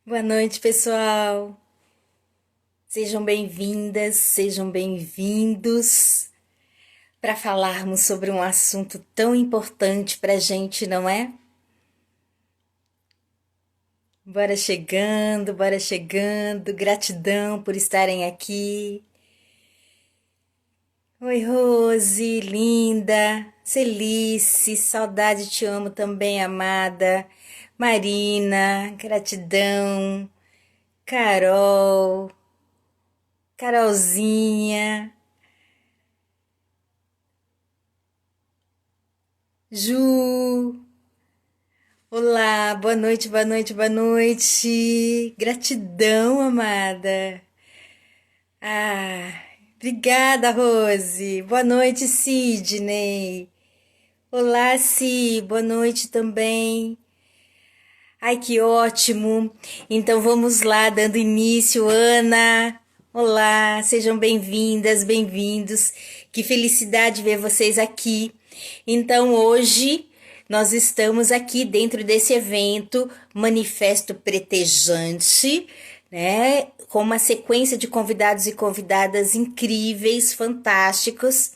Boa noite, pessoal. Sejam bem-vindas, sejam bem-vindos para falarmos sobre um assunto tão importante para a gente, não é? Bora chegando, bora chegando. Gratidão por estarem aqui. Oi, Rose, linda. Celice, saudade, te amo também, amada. Marina, gratidão. Carol, Carolzinha. Ju, olá, boa noite, boa noite, boa noite. Gratidão, amada. Ah, obrigada, Rose. Boa noite, Sidney. Olá, Si, boa noite também. Ai, que ótimo. Então vamos lá, dando início, Ana. Olá, sejam bem-vindas, bem-vindos. Que felicidade ver vocês aqui. Então hoje nós estamos aqui dentro desse evento Manifesto Pretejante, né? Com uma sequência de convidados e convidadas incríveis, fantásticos.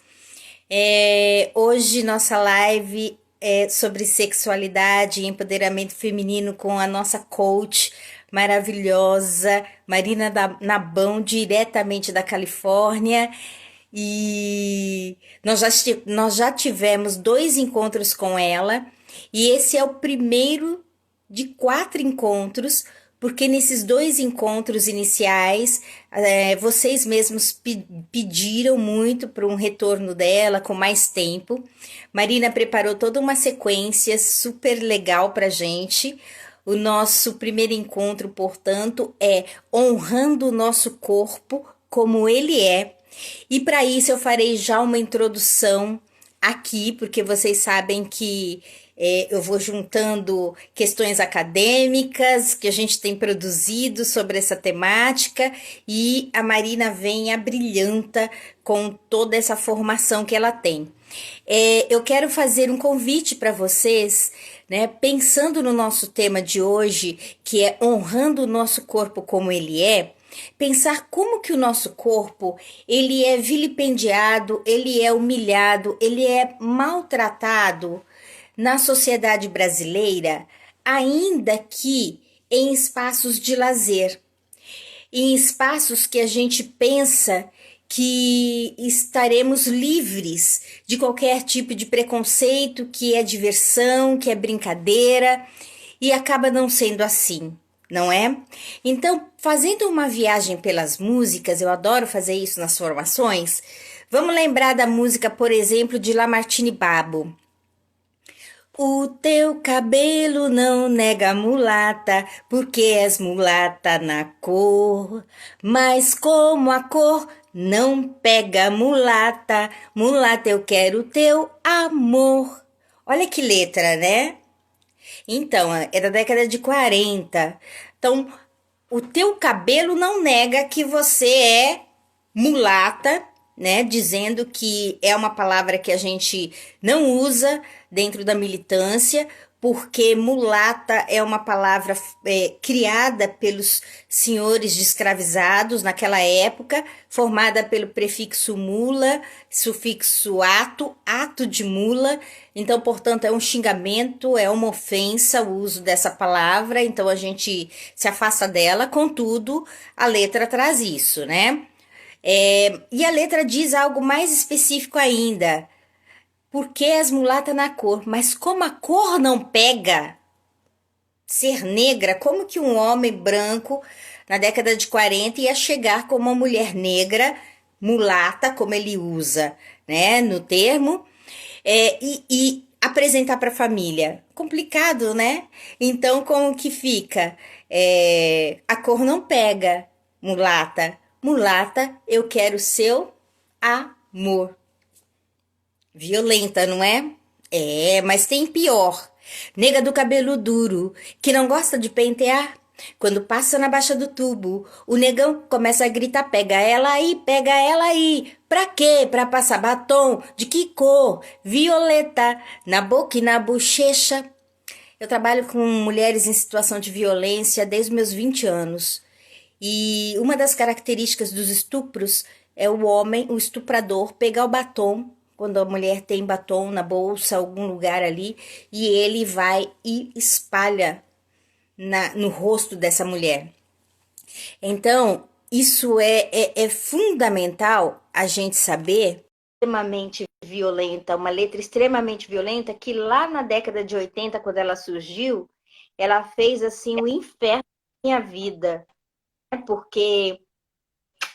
Hoje nossa live é sobre sexualidade e empoderamento feminino com a nossa coach maravilhosa, Marina Nabão, diretamente da Califórnia. E nós já tivemos 2 encontros com ela, e esse é o primeiro de 4 encontros, porque nesses 2 encontros iniciais, vocês mesmos pediram muito para um retorno dela com mais tempo. Marina preparou toda uma sequência super legal para gente. O nosso primeiro encontro, portanto, é honrando o nosso corpo como ele é. E para isso eu farei já uma introdução aqui, porque vocês sabem que eu vou juntando questões acadêmicas que a gente tem produzido sobre essa temática, e a Marina vem a brilhanta com toda essa formação que ela tem. Eu quero fazer um convite para vocês, né, pensando no nosso tema de hoje, que é honrando o nosso corpo como ele é. Pensar como que o nosso corpo, ele é vilipendiado, ele é humilhado, ele é maltratado na sociedade brasileira, ainda que em espaços de lazer, em espaços que a gente pensa que estaremos livres de qualquer tipo de preconceito, que é diversão, que é brincadeira, e acaba não sendo assim, não é? Então, fazendo uma viagem pelas músicas, eu adoro fazer isso nas formações. Vamos lembrar da música, por exemplo, de Lamartine Babo. O teu cabelo não nega mulata, porque és mulata na cor. Mas como a cor não pega mulata, mulata eu quero teu amor. Olha que letra, né? Então, é da década de 40. Então, o teu cabelo não nega que você é mulata, né? Dizendo que é uma palavra que a gente não usa dentro da militância, porque mulata é uma palavra criada pelos senhores de escravizados naquela época, formada pelo prefixo mula, sufixo ato, ato de mula. Então, portanto, é um xingamento, é uma ofensa o uso dessa palavra, então a gente se afasta dela. Contudo, a letra traz isso, né? E a letra diz algo mais específico ainda. Porque és mulata na cor, mas como a cor não pega ser negra, como que um homem branco na década de 40 ia chegar como uma mulher negra, mulata, como ele usa, né, no termo, e apresentar para a família? Complicado, né? Então, como que fica? A cor não pega, mulata. Mulata, eu quero seu amor. Violenta, não é? Mas tem pior. Nega do cabelo duro, que não gosta de pentear. Quando passa na baixa do tubo, o negão começa a gritar: pega ela aí, pega ela aí. Pra quê? Pra passar batom? De que cor? Violeta, na boca e na bochecha. Eu trabalho com mulheres em situação de violência desde os meus 20 anos. E uma das características dos estupros é o homem, o estuprador, pegar o batom, quando a mulher tem batom na bolsa, algum lugar ali, e ele vai e espalha no rosto dessa mulher. Então, isso é fundamental a gente saber. Extremamente violenta, uma letra extremamente violenta, que lá na década de 80, quando ela surgiu, ela fez assim o inferno da minha vida, né? Porque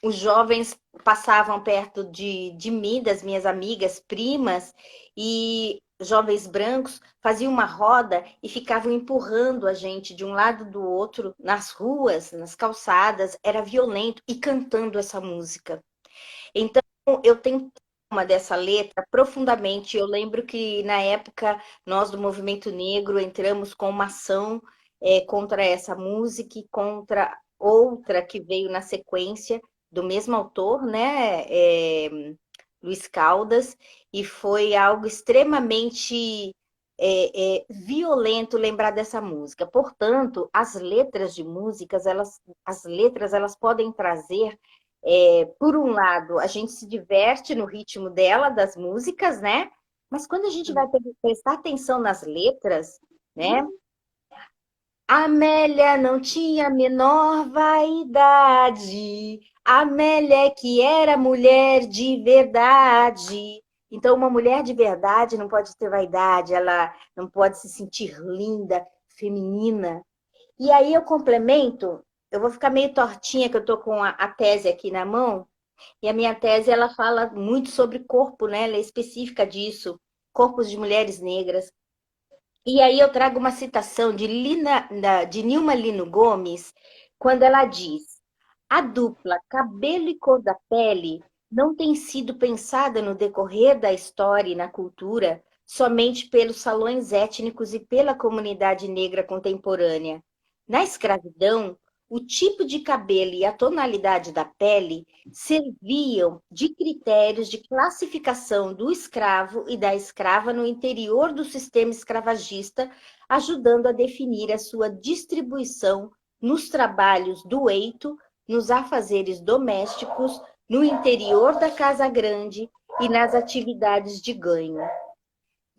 os jovens passavam perto de mim, das minhas amigas, primas, e jovens brancos faziam uma roda e ficavam empurrando a gente de um lado do outro, nas ruas, nas calçadas, era violento, e cantando essa música. Então, eu tenho uma dessa letra profundamente. Eu lembro que na época nós do Movimento Negro entramos com uma ação contra essa música e contra outra que veio na sequência do mesmo autor, né? Luiz Caldas, e foi algo extremamente violento lembrar dessa música. Portanto, as letras de músicas, as letras, elas podem trazer por um lado, a gente se diverte no ritmo dela, das músicas, né? Mas quando a gente vai prestar atenção nas letras, né? Amélia não tinha a menor vaidade. Amélia é que era mulher de verdade. Então, uma mulher de verdade não pode ter vaidade, ela não pode se sentir linda, feminina. E aí eu complemento, eu vou ficar meio tortinha, que eu tô com a tese aqui na mão, e a minha tese ela fala muito sobre corpo, né? Ela é específica disso, corpos de mulheres negras. E aí eu trago uma citação de Nilma Lino Gomes, quando ela diz: a dupla cabelo e cor da pele não tem sido pensada no decorrer da história e na cultura somente pelos salões étnicos e pela comunidade negra contemporânea. Na escravidão, o tipo de cabelo e a tonalidade da pele serviam de critérios de classificação do escravo e da escrava no interior do sistema escravagista, ajudando a definir a sua distribuição nos trabalhos do eito, nos afazeres domésticos, no interior da casa grande e nas atividades de ganho.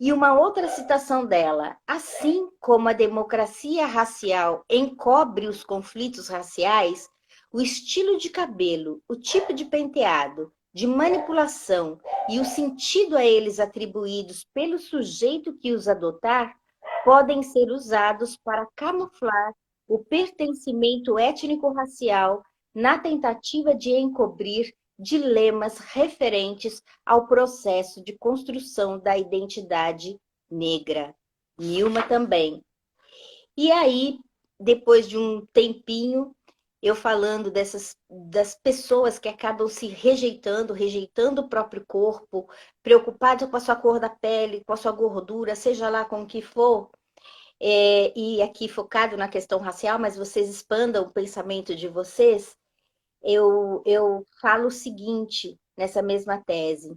E uma outra citação dela: assim como a democracia racial encobre os conflitos raciais, o estilo de cabelo, o tipo de penteado, de manipulação e o sentido a eles atribuídos pelo sujeito que os adotar podem ser usados para camuflar o pertencimento étnico-racial na tentativa de encobrir dilemas referentes ao processo de construção da identidade negra. Nilma também. E aí, depois de um tempinho, eu falando das pessoas que acabam se rejeitando o próprio corpo, preocupadas com a sua cor da pele, com a sua gordura, seja lá com o que for, e aqui focado na questão racial, mas vocês expandam o pensamento de vocês, eu falo o seguinte nessa mesma tese: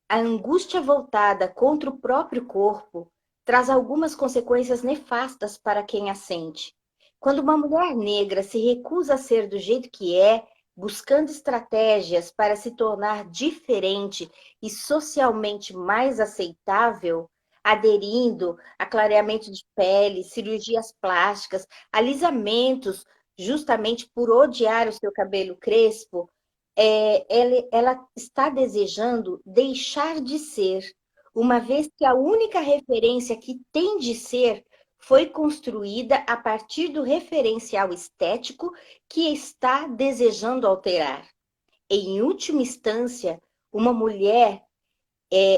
a angústia voltada contra o próprio corpo traz algumas consequências nefastas para quem a sente. Quando uma mulher negra se recusa a ser do jeito que é, buscando estratégias para se tornar diferente e socialmente mais aceitável, aderindo a clareamento de pele, cirurgias plásticas, alisamentos, justamente por odiar o seu cabelo crespo, ela está desejando deixar de ser, uma vez que a única referência que tem de ser foi construída a partir do referencial estético que está desejando alterar. Em última instância, uma mulher,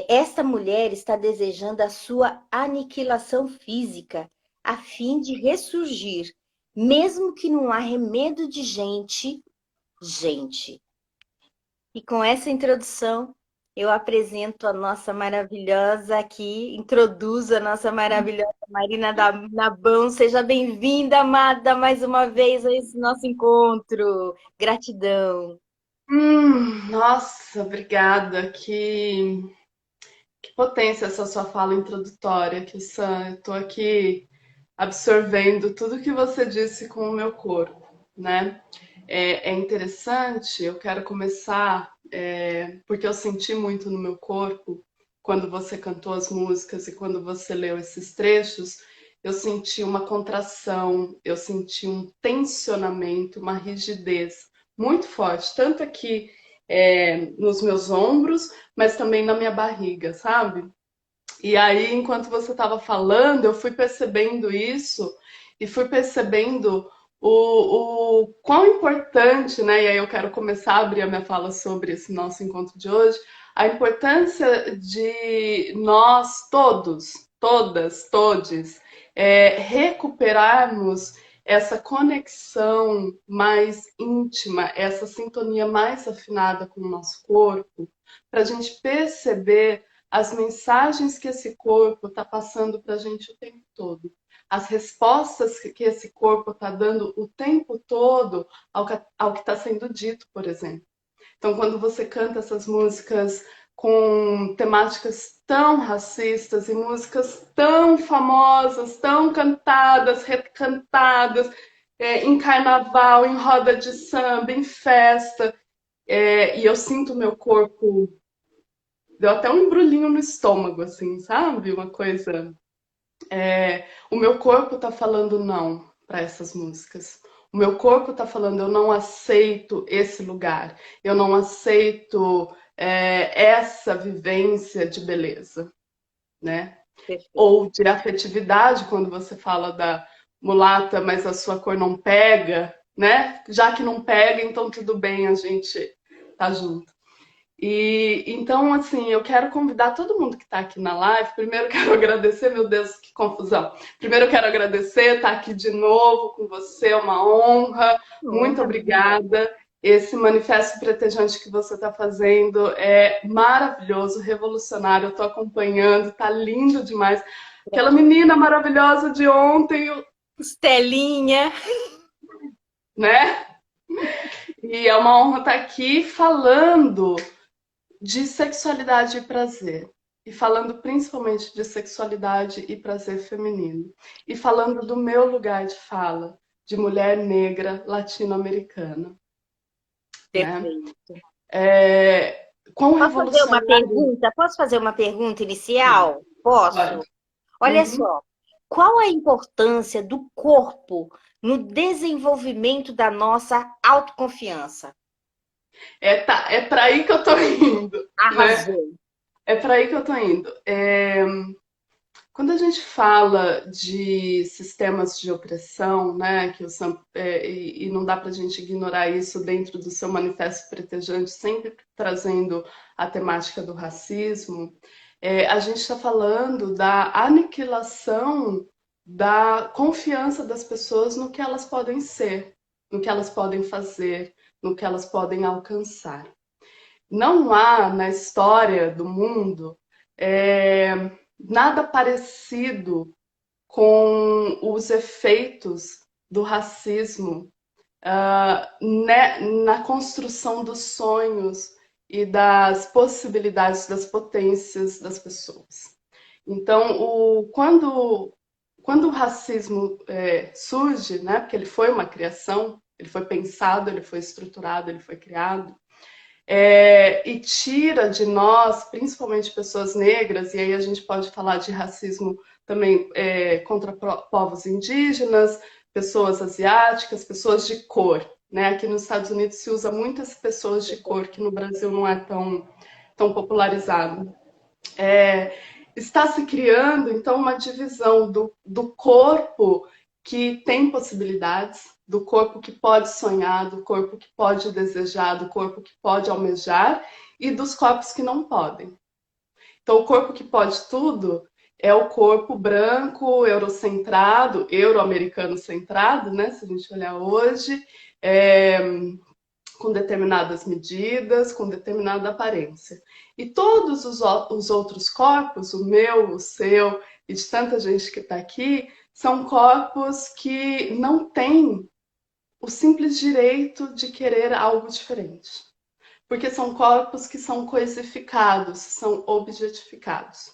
esta mulher está desejando a sua aniquilação física, a fim de ressurgir, mesmo que num arremedo de gente. E com essa introdução, eu apresento a nossa maravilhosa aqui, introduzo a nossa maravilhosa Marina Nabão. Seja bem-vinda, amada, mais uma vez a esse nosso encontro. Gratidão. Nossa, obrigada. Que potência essa sua fala introdutória, que eu tô aqui. absorvendo tudo que você disse com o meu corpo, né? É interessante, eu quero começar, porque eu senti muito no meu corpo quando você cantou as músicas e quando você leu esses trechos, eu senti uma contração, eu senti um tensionamento, uma rigidez muito forte, tanto aqui nos meus ombros, mas também na minha barriga, sabe? E aí, enquanto você estava falando, eu fui percebendo isso e fui percebendo o quão importante, né? E aí eu quero começar a abrir a minha fala sobre esse nosso encontro de hoje, a importância de nós todos, todas, todes, recuperarmos essa conexão mais íntima, essa sintonia mais afinada com o nosso corpo, para a gente perceber as mensagens que esse corpo está passando para a gente o tempo todo, as respostas que esse corpo está dando o tempo todo ao que está sendo dito, por exemplo. Então, quando você canta essas músicas com temáticas tão racistas e músicas tão famosas, tão cantadas, recantadas, em carnaval, em roda de samba, em festa, e eu sinto o meu corpo. Deu até um embrulhinho no estômago, assim, sabe? Uma coisa. O meu corpo tá falando não para essas músicas. O meu corpo tá falando, eu não aceito esse lugar. Eu não aceito essa vivência de beleza, né? Perfeito. Ou de afetividade, quando você fala da mulata, mas a sua cor não pega, né? Já que não pega, então tudo bem, a gente tá junto. E então, assim, eu quero convidar todo mundo que está aqui na live. Primeiro, quero agradecer, meu Deus, que confusão. Primeiro, quero agradecer estar aqui de novo com você, é uma honra. Muito Honra minha. obrigada. Esse manifesto pretejante que você está fazendo é maravilhoso, revolucionário. Eu estou acompanhando, está lindo demais. Aquela menina maravilhosa de ontem, Costelinha. né? E é uma honra estar aqui falando de sexualidade e prazer. E falando principalmente de sexualidade e prazer feminino. E falando do meu lugar de fala, de mulher negra latino-americana. Né? Perfeito. Quão Posso fazer uma revolucionário. pergunta? Posso fazer uma pergunta Sim, inicial? pode. Posso? Olha Uhum. só, qual a importância do corpo no desenvolvimento da nossa autoconfiança? É para aí que eu tô indo, né? Arrasou. É para aí que eu tô indo. Quando a gente fala de sistemas de opressão, né, que o e não dá para a gente ignorar isso dentro do seu manifesto pretejante, sempre trazendo a temática do racismo, a gente está falando da aniquilação da confiança das pessoas no que elas podem ser, no que elas podem fazer, no que elas podem alcançar. Não há na história do mundo nada parecido com os efeitos do racismo né, na construção dos sonhos e das possibilidades, das potências das pessoas. Então, quando o racismo surge, né, porque ele foi uma criação, ele foi pensado, ele foi estruturado, ele foi criado, e tira de nós, principalmente pessoas negras, e aí a gente pode falar de racismo também contra povos indígenas, pessoas asiáticas, pessoas de cor. Né? Aqui nos Estados Unidos se usa muitas pessoas de cor, que no Brasil não é tão popularizado. Está se criando, então, uma divisão do corpo que tem possibilidades, do corpo que pode sonhar, do corpo que pode desejar, do corpo que pode almejar e dos corpos que não podem. Então, o corpo que pode tudo é o corpo branco, eurocentrado, euro-americano centrado, né? Se a gente olhar hoje, é, com determinadas medidas, com determinada aparência. E todos os outros corpos, o meu, o seu e de tanta gente que está aqui, são corpos que não têm o simples direito de querer algo diferente. Porque são corpos que são coisificados, são objetificados.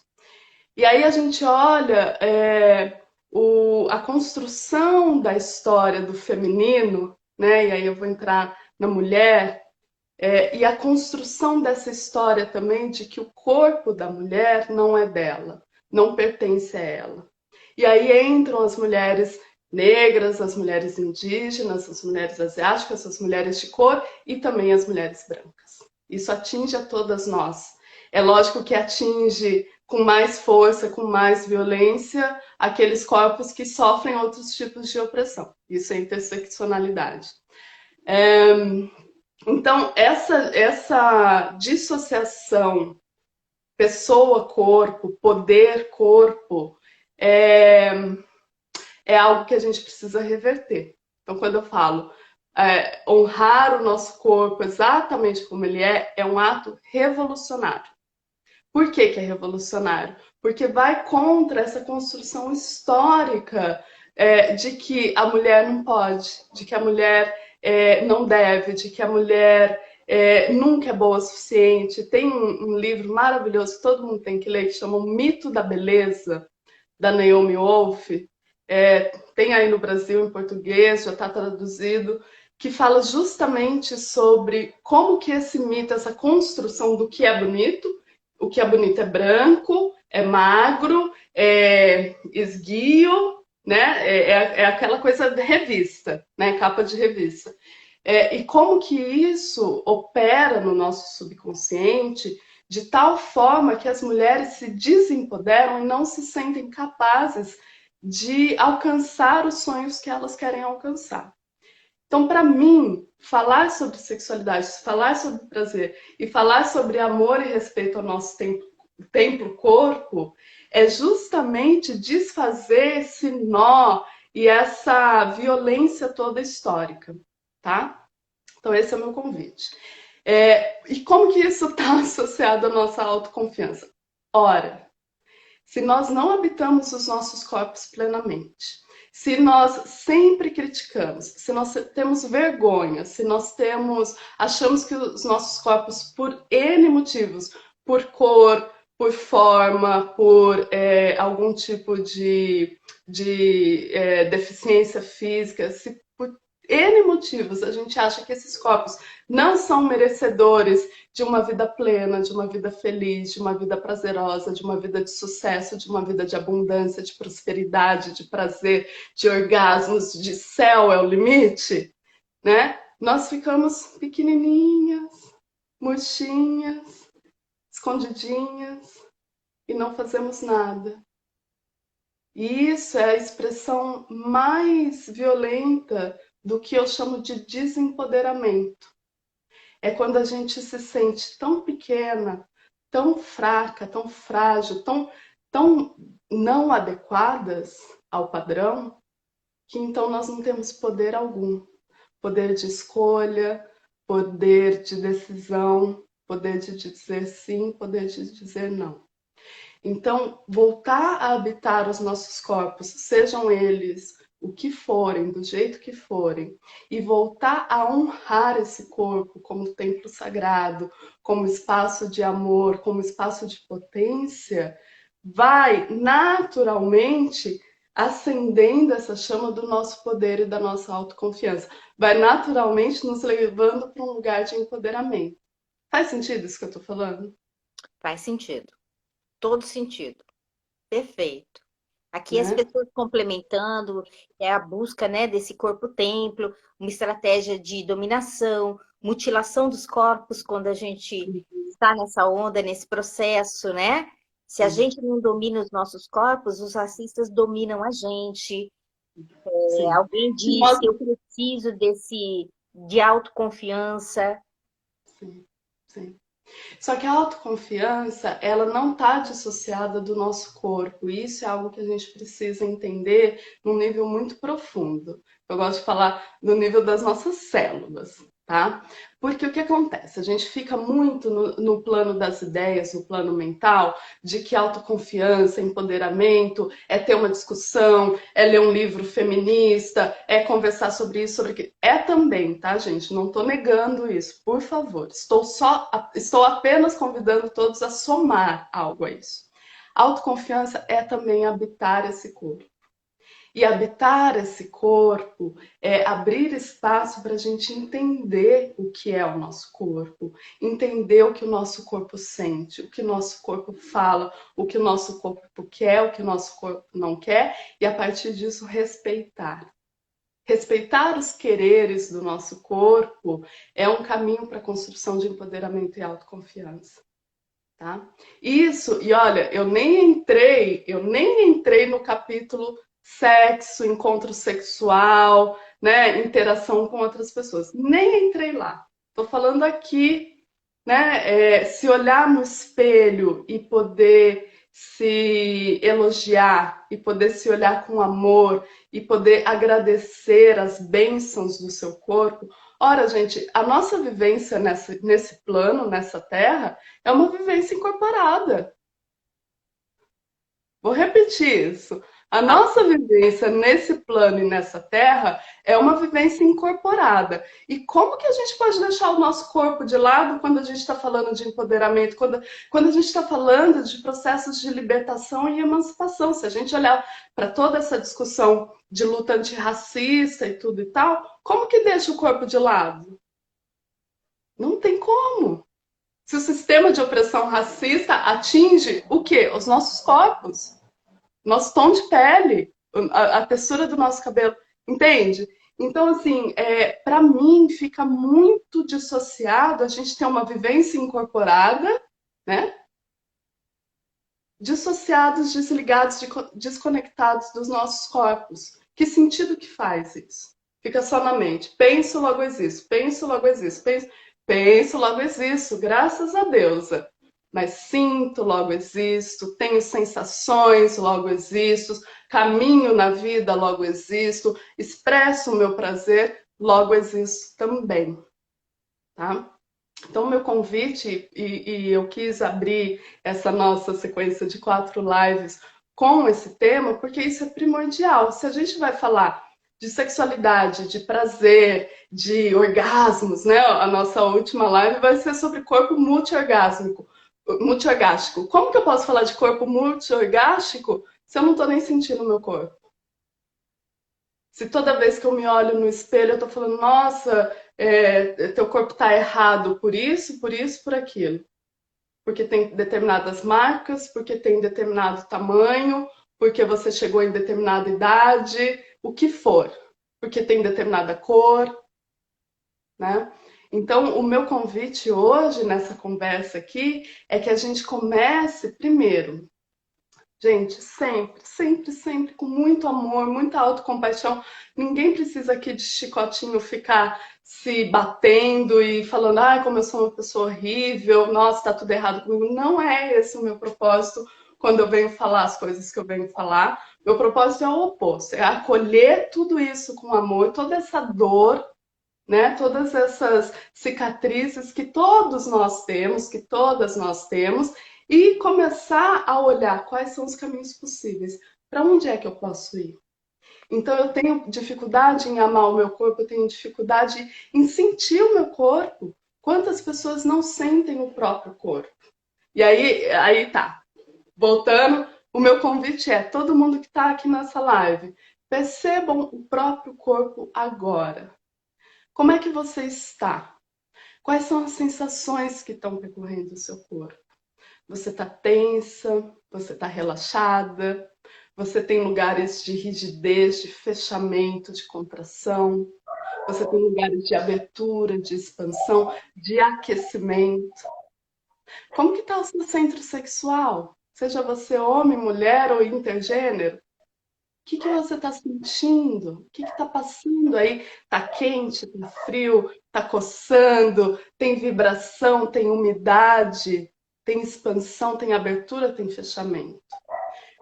E aí a gente olha a construção da história do feminino, né? E aí eu vou entrar na mulher, e a construção dessa história também de que o corpo da mulher não é dela, não pertence a ela. E aí entram as mulheres negras, as mulheres indígenas, as mulheres asiáticas, as mulheres de cor e também as mulheres brancas. Isso atinge a todas nós. É lógico que atinge com mais força, com mais violência, aqueles corpos que sofrem outros tipos de opressão. Isso é interseccionalidade. Então, essa dissociação pessoa-corpo, poder-corpo, é, é algo que a gente precisa reverter. Então, quando eu falo honrar o nosso corpo exatamente como ele é um ato revolucionário. Por que é revolucionário? Porque vai contra essa construção histórica de que a mulher não pode, de que a mulher não deve, de que a mulher nunca é boa o suficiente. Tem um livro maravilhoso que todo mundo tem que ler, que chama O Mito da Beleza, da Naomi Wolf. Tem aí no Brasil, em português, já está traduzido, que fala justamente sobre como que esse mito, essa construção do que é bonito, o que é bonito é branco, é magro, é esguio, né? É aquela coisa de revista, né? Capa de revista. E como que isso opera no nosso subconsciente de tal forma que as mulheres se desempoderam e não se sentem capazes de alcançar os sonhos que elas querem alcançar. Então, para mim, falar sobre sexualidade, falar sobre prazer e falar sobre amor e respeito ao nosso templo-corpo é justamente desfazer esse nó e essa violência toda histórica, tá? Então, esse é o meu convite. E como que isso está associado à nossa autoconfiança? Ora, se nós não habitamos os nossos corpos plenamente, se nós sempre criticamos, se nós temos vergonha, se nós achamos que os nossos corpos, por N motivos, por cor, por forma, por algum tipo de deficiência física, se por N motivos a gente acha que esses corpos não são merecedores de uma vida plena, de uma vida feliz, de uma vida prazerosa, de uma vida de sucesso, de uma vida de abundância, de prosperidade, de prazer, de orgasmos, de céu é o limite, né? Nós ficamos pequenininhas, murchinhas, escondidinhas e não fazemos nada. E isso é a expressão mais violenta do que eu chamo de desempoderamento. É quando a gente se sente tão pequena, tão fraca, tão frágil, tão não adequadas ao padrão, que então nós não temos poder algum. Poder de escolha, poder de decisão, poder de dizer sim, poder de dizer não. Então, voltar a habitar os nossos corpos, sejam eles o que forem, do jeito que forem, e voltar a honrar esse corpo como templo sagrado, como espaço de amor, como espaço de potência, vai naturalmente acendendo essa chama do nosso poder e da nossa autoconfiança. Vai naturalmente nos levando para um lugar de empoderamento. Faz sentido isso que eu estou falando? Faz sentido. Todo sentido. Perfeito. Aqui as Né? pessoas complementando, é a busca, né, desse corpo-templo, uma estratégia de dominação, mutilação dos corpos quando a gente está nessa onda, nesse processo, né? Se a Sim, gente não domina os nossos corpos, os racistas dominam a gente. sim. Alguém Nós diz, eu preciso de autoconfiança. sim, sim. Só que a autoconfiança, ela não está dissociada do nosso corpo. E isso é algo que a gente precisa entender num nível muito profundo. Eu gosto de falar no nível das nossas células, tá? Porque o que acontece? A gente fica muito no plano das ideias, no plano mental, de que autoconfiança, empoderamento é ter uma discussão, é ler um livro feminista, é conversar sobre isso, sobre aquilo. É também, tá, gente? Não estou negando isso, por favor. Estou apenas convidando todos a somar algo a isso. Autoconfiança é também habitar esse corpo. E habitar esse corpo é abrir espaço para a gente entender o que é o nosso corpo, entender o que o nosso corpo sente, o que o nosso corpo fala, o que o nosso corpo quer, o que o nosso corpo não quer, e a partir disso respeitar. Respeitar os quereres do nosso corpo é um caminho para a construção de empoderamento e autoconfiança. Tá? Isso, e olha, eu nem entrei no capítulo sexo, encontro sexual, né, interação com outras pessoas. Nem entrei lá. Estou falando aqui, né, se olhar no espelho e poder se elogiar, e poder se olhar com amor, e poder agradecer as bênçãos do seu corpo. Ora, gente, a nossa vivência nesse plano, nessa terra, é uma vivência incorporada. Vou repetir isso. A nossa vivência nesse plano e nessa terra é uma vivência incorporada. E como que a gente pode deixar o nosso corpo de lado quando a gente está falando de empoderamento, quando a gente está falando de processos de libertação e emancipação? Se a gente olhar para toda essa discussão de luta antirracista e tudo e tal, como que deixa o corpo de lado? Não tem como. Se o sistema de opressão racista atinge o quê? Os nossos corpos, nosso tom de pele, a textura do nosso cabelo, entende? Então, assim, para mim fica muito dissociado a gente ter uma vivência incorporada, né? Dissociados, desligados, desconectados dos nossos corpos. Que sentido que faz isso? Fica só na mente. Penso, logo existo. Penso, logo existo. Penso, logo existo. Graças a Deus. Mas sinto, logo existo. Tenho sensações, logo existo. Caminho na vida, logo existo. Expresso o meu prazer, logo existo também. Tá? Então, meu convite, e eu quis abrir essa nossa sequência de 4 lives com esse tema, porque isso é primordial. Se a gente vai falar de sexualidade, de prazer, de orgasmos, né? A nossa última live vai ser sobre corpo multiorgásmico. Multiorgástico. Como que eu posso falar de corpo multiorgástico se eu não estou nem sentindo o meu corpo? Se toda vez que eu me olho no espelho eu estou falando, nossa, teu corpo está errado por isso, por aquilo. Porque tem determinadas marcas, porque tem determinado tamanho, porque você chegou em determinada idade, o que for. Porque tem determinada cor, né? Então, o meu convite hoje, nessa conversa aqui, é que a gente comece primeiro. Gente, sempre, sempre, sempre com muito amor, muita autocompaixão. Ninguém precisa aqui de chicotinho ficar se batendo e falando, ai, como eu sou uma pessoa horrível, nossa, tá tudo errado comigo. Não é esse o meu propósito quando eu venho falar as coisas que eu venho falar. Meu propósito é o oposto, é acolher tudo isso com amor, toda essa dor, né? Todas essas cicatrizes que todos nós temos, que todas nós temos, e começar a olhar quais são os caminhos possíveis. Para onde é que eu posso ir? Então, eu tenho dificuldade em amar o meu corpo, eu tenho dificuldade em sentir o meu corpo. Quantas pessoas não sentem o próprio corpo? E aí tá. Voltando, o meu convite é todo mundo que está aqui nessa live, percebam o próprio corpo agora. Como é que você está? Quais são as sensações que estão percorrendo o seu corpo? Você está tensa? Você está relaxada? Você tem lugares de rigidez, de fechamento, de contração? Você tem lugares de abertura, de expansão, de aquecimento? Como que está o seu centro sexual? Seja você homem, mulher ou intergênero? O que você está sentindo? O que está passando aí? Está quente, está frio, está coçando, tem vibração, tem umidade, tem expansão, tem abertura, tem fechamento.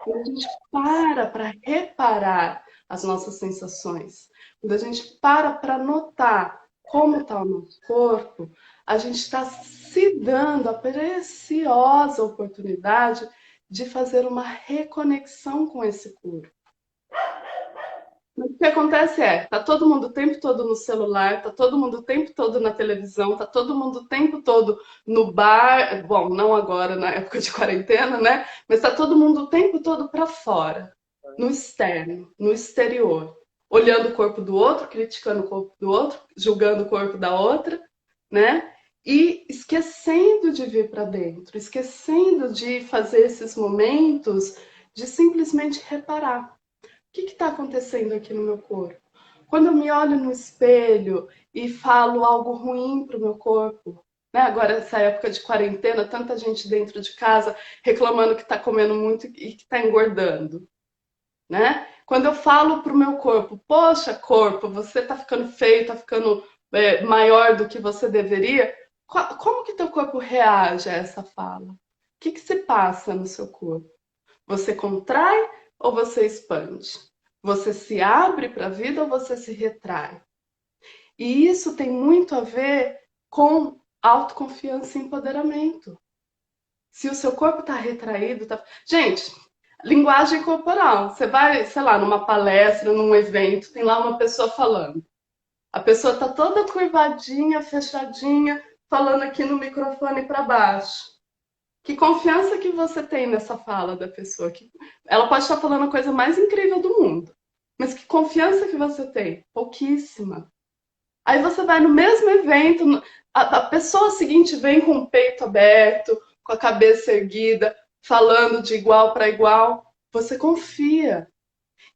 Quando a gente para reparar as nossas sensações, quando a gente para notar como está o nosso corpo, a gente está se dando a preciosa oportunidade de fazer uma reconexão com esse corpo. Mas o que acontece tá todo mundo o tempo todo no celular, tá todo mundo o tempo todo na televisão, tá todo mundo o tempo todo no bar, bom, não agora na época de quarentena, né? Mas tá todo mundo o tempo todo para fora. no externo, no exterior, olhando o corpo do outro, criticando o corpo do outro, julgando o corpo da outra, né? E esquecendo de vir para dentro, esquecendo de fazer esses momentos de simplesmente reparar. O que está acontecendo aqui no meu corpo? Quando eu me olho no espelho e falo algo ruim para o meu corpo, né? Agora, essa época de quarentena, tanta gente dentro de casa reclamando que está comendo muito e que está engordando, né? Quando eu falo para o meu corpo, poxa, corpo, você está ficando feio, está ficando maior do que você deveria, como que teu corpo reage a essa fala? O que se passa no seu corpo? Você contrai ou você expande? Você se abre para a vida ou você se retrai? E isso tem muito a ver com autoconfiança e empoderamento. Se o seu corpo está retraído, tá... Gente, linguagem corporal. Você vai, sei lá, numa palestra, num evento, tem lá uma pessoa falando. A pessoa está toda curvadinha, fechadinha, falando aqui no microfone para baixo. Que confiança que você tem nessa fala da pessoa? Ela pode estar falando a coisa mais incrível do mundo, mas que confiança que você tem? Pouquíssima. Aí você vai no mesmo evento, a pessoa seguinte vem com o peito aberto, com a cabeça erguida, falando de igual para igual. Você confia.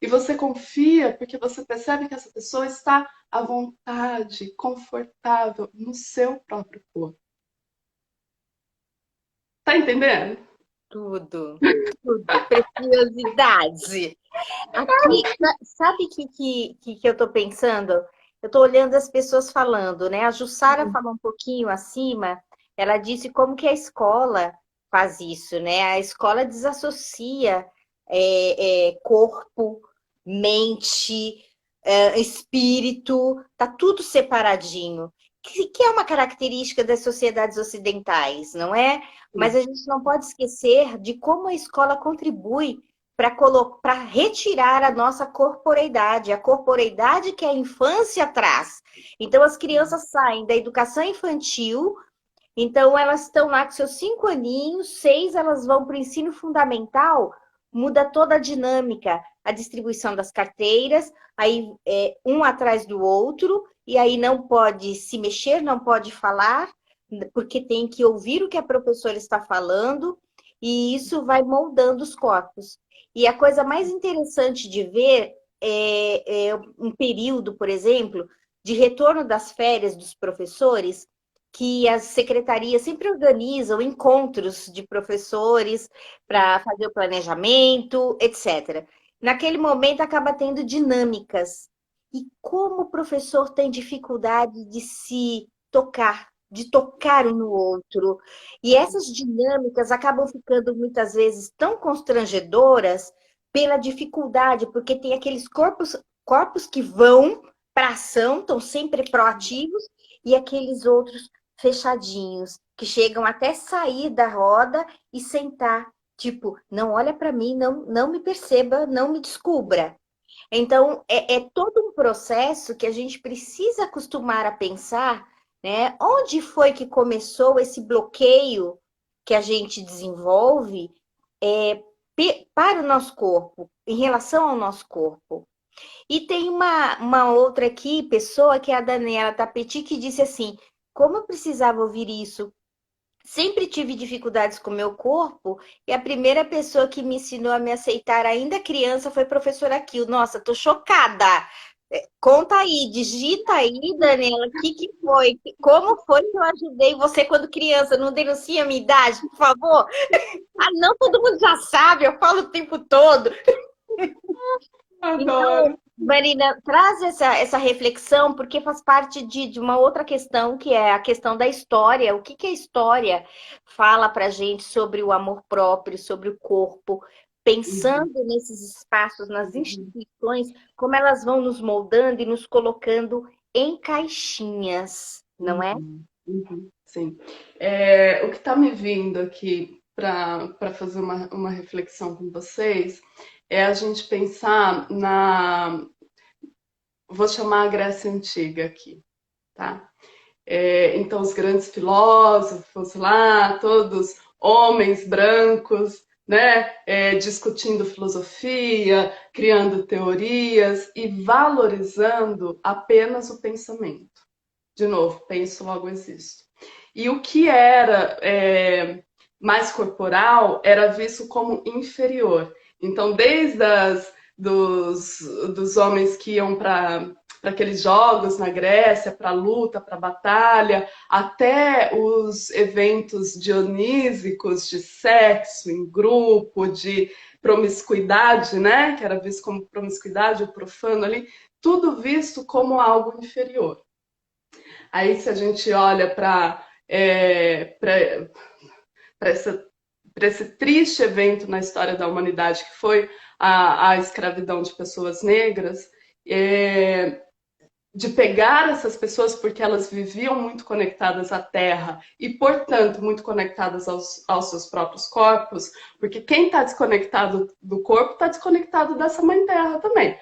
E você confia porque você percebe que essa pessoa está à vontade, confortável no seu próprio corpo. Tá entendendo? Tudo, tudo, preciosidade. Aqui, sabe o que eu tô pensando? Eu tô olhando as pessoas falando, né? A Jussara falou um pouquinho acima, ela disse como que a escola faz isso, né? A escola desassocia corpo, mente, espírito, tá tudo separadinho. Que é uma característica das sociedades ocidentais, não é? Mas a gente não pode esquecer de como a escola contribui para retirar a nossa corporeidade, a corporeidade que a infância traz. Então, as crianças saem da educação infantil, então elas estão lá com seus 5 aninhos, 6, elas vão para o ensino fundamental, muda toda a dinâmica, a distribuição das carteiras, aí um atrás do outro, e aí não pode se mexer, não pode falar, porque tem que ouvir o que a professora está falando, e isso vai moldando os corpos. E a coisa mais interessante de ver é um período, por exemplo, de retorno das férias dos professores, que as secretarias sempre organizam encontros de professores para fazer o planejamento, etc. Naquele momento acaba tendo dinâmicas. E como o professor tem dificuldade de se tocar, de tocar um no outro. E essas dinâmicas acabam ficando muitas vezes tão constrangedoras pela dificuldade, porque tem aqueles corpos que vão para ação, estão sempre proativos, e aqueles outros fechadinhos, que chegam até sair da roda e sentar. Tipo, não olha para mim, não me perceba, não me descubra. Então, é todo um processo que a gente precisa acostumar a pensar, né? Onde foi que começou esse bloqueio que a gente desenvolve para o nosso corpo, em relação ao nosso corpo? E tem uma outra aqui, pessoa, que é a Daniela Tapeti, que disse assim: como eu precisava ouvir isso? Sempre tive dificuldades com o meu corpo e a primeira pessoa que me ensinou a me aceitar ainda criança foi a professora Kiel. Nossa, tô chocada. Conta aí, digita aí, Daniela, o que foi? Como foi que eu ajudei você quando criança? Não denuncia a minha idade, por favor? Ah, não, todo mundo já sabe, eu falo o tempo todo. Adoro. Então, Marina, traz essa reflexão, porque faz parte de uma outra questão, que é a questão da história. O que a história fala para a gente sobre o amor próprio, sobre o corpo, pensando nesses espaços, nas instituições, como elas vão nos moldando e nos colocando em caixinhas, não é? Sim. O que está me vindo aqui para fazer uma reflexão com vocês é a gente pensar na. Vou chamar a Grécia Antiga aqui, tá? Então, os grandes filósofos lá, todos homens brancos, né? Discutindo filosofia, criando teorias e valorizando apenas o pensamento. De novo, penso, logo existo. E o que era mais corporal era visto como inferior. Então, desde dos homens que iam para aqueles jogos na Grécia, para a luta, para a batalha, até os eventos dionísicos de sexo em grupo, de promiscuidade, né? Que era visto como promiscuidade, o profano ali, tudo visto como algo inferior. Aí, se a gente olha para esse triste evento na história da humanidade, que foi a escravidão de pessoas negras, de pegar essas pessoas porque elas viviam muito conectadas à terra e, portanto, muito conectadas aos seus próprios corpos, porque quem está desconectado do corpo está desconectado dessa mãe terra também.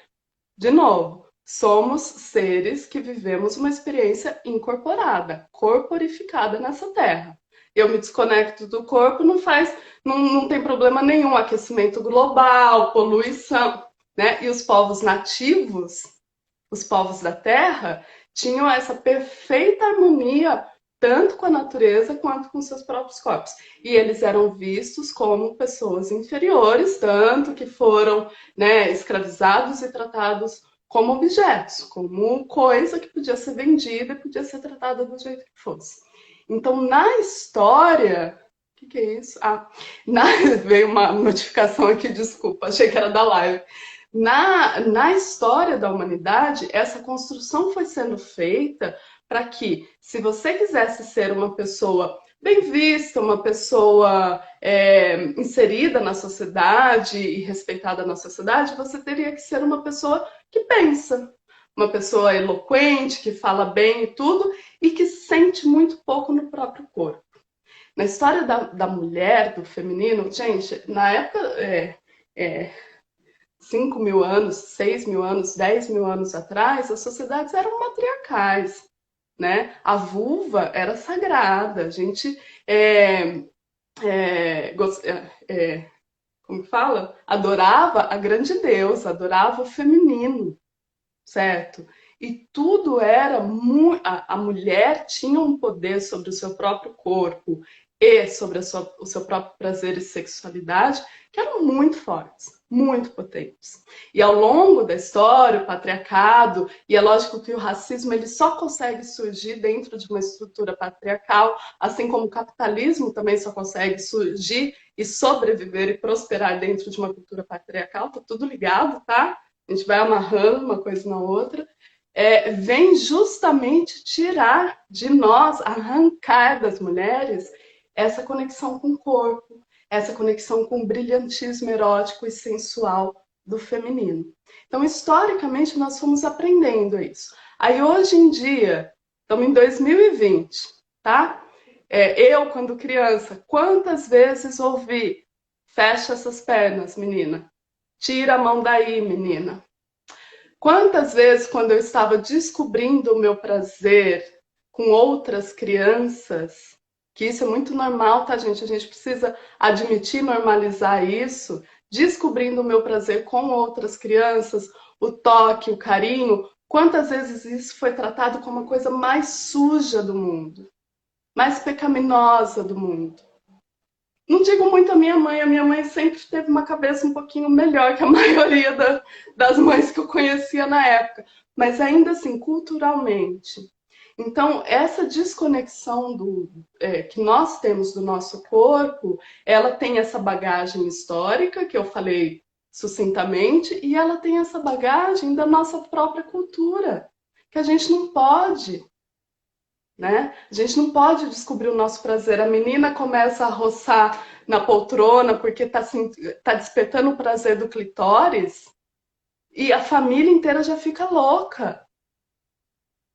De novo, somos seres que vivemos uma experiência incorporada, corporificada nessa terra. Eu me desconecto do corpo, não tem problema nenhum, aquecimento global, poluição, né? E os povos nativos, os povos da terra, tinham essa perfeita harmonia tanto com a natureza quanto com seus próprios corpos. E eles eram vistos como pessoas inferiores, tanto que foram, né, escravizados e tratados como objetos, como coisa que podia ser vendida e podia ser tratada do jeito que fosse. Então, na história, o que é isso? Veio uma notificação aqui, desculpa, achei que era da live. Na história da humanidade, essa construção foi sendo feita para que, se você quisesse ser uma pessoa bem vista, uma pessoa inserida na sociedade e respeitada na sociedade, você teria que ser uma pessoa que pensa, uma pessoa eloquente, que fala bem e tudo, e que sente muito pouco no próprio corpo. Na história da mulher, do feminino, gente, na época, 5 mil anos, 6 mil anos, 10 mil anos atrás, as sociedades eram matriarcais, né? A vulva era sagrada, a gente como fala? Adorava a grande deusa, adorava o feminino, certo? E tudo era a mulher tinha um poder sobre o seu próprio corpo e sobre o seu próprio prazer e sexualidade que eram muito fortes, muito potentes. E ao longo da história, o patriarcado, e é lógico que o racismo ele só consegue surgir dentro de uma estrutura patriarcal, assim como o capitalismo também só consegue surgir e sobreviver e prosperar dentro de uma cultura patriarcal, tá tudo ligado, tá? A gente vai amarrando uma coisa na outra, vem justamente tirar de nós, arrancar das mulheres essa conexão com o corpo, essa conexão com o brilhantismo erótico e sensual do feminino. Então, historicamente, nós fomos aprendendo isso. Aí, hoje em dia, estamos em 2020, tá? Eu, quando criança, quantas vezes ouvi: fecha essas pernas, menina. Tira a mão daí, menina. Quantas vezes, quando eu estava descobrindo o meu prazer com outras crianças, que isso é muito normal, tá, gente? A gente precisa admitir, normalizar isso, descobrindo o meu prazer com outras crianças, o toque, o carinho, quantas vezes isso foi tratado como a coisa mais suja do mundo, mais pecaminosa do mundo. Não digo muito a minha mãe sempre teve uma cabeça um pouquinho melhor que a maioria das mães que eu conhecia na época, mas ainda assim, culturalmente. Então, essa desconexão que nós temos do nosso corpo, ela tem essa bagagem histórica, que eu falei sucintamente, e ela tem essa bagagem da nossa própria cultura, que a gente não pode, né? A gente não pode descobrir o nosso prazer. A menina começa a roçar na poltrona porque tá despertando o prazer do clitóris e a família inteira já fica louca.